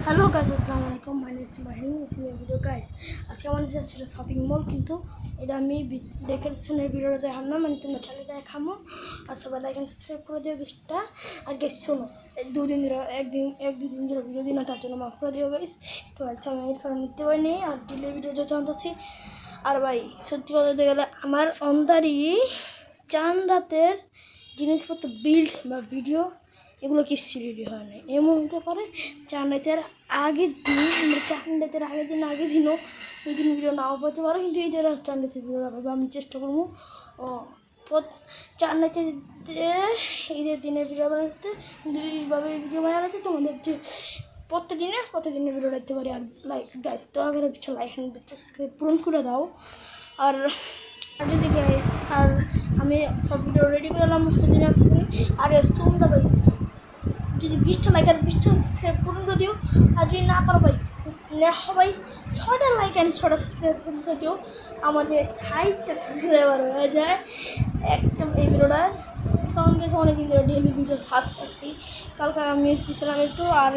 Hello guys, আসসালামু আলাইকুম। My name is Mahin. It's new video guys. আজকে আমাদের যাচ্ছে শপিং মল, কিন্তু এটা আমি ডেকোরেশনের ভিডিওটা দেখাম না, মানে তোমরা চ্যানেলে দেখামো। আর সবাই লাইক এন্ড সাবস্ক্রাইব করে দিও বেশিটা। আর গাইস শোনো, দুদিন ধরে দুদিন ধরে ভিডিও দিই না, তার জন্য মাফ করে দিও গাইস। তো আচ্ছা, আমি এর কারণে নিতে পারিনি আর ডিলে ভিডিও যা জানতেছি। আর ভাই সত্যি কথা বলতে গেলে আমার অন্দারি চান রাতের জিনিসপত্র বিল্ড বা ভিডিও এগুলো কিছু রেডি হয় না। এমন হতে পারে চার রাতের আগের দিন, চার রাতের আগের দিনও দুই দিন ভিডিও নাও পেতে পারো, কিন্তু এই যারা চার রাতের ভিডিও রাখবে আমি চেষ্টা করবো চার রাতের ঈদের দিনের ভিডিও বানাতে, দুইভাবে ভিডিও বানাতে তোমাদের যে প্রত্যেকদিনের ভিডিও রাখতে পারি। আর লাইক গাইস তো আগে কিছু লাইক সাবস্ক্রাইব পূরণ করে দাও। আর যদি গাইস আর আমি সব ভিডিও রেডি করে এলাম দিন আসতে পারি। আর তোমরা ভাই যদি 20টা লাইক আর 20টা সাবস্ক্রাইব পূরণ করে দিও। আর যদি না পারো ভাই ভাই 6টা লাইক অ্যান্ড 6টা সাবস্ক্রাইব পূরণ করে দিও। আমার যে 60টা সাবস্ক্রাইবার হয়ে যায় একটা এই ভিডিওটা, কারণ গেছে অনেকদিন ধরে ডেলি ভিডিও ছাড়তেছি। কালকে আমি দিয়েছিলাম একটু। আর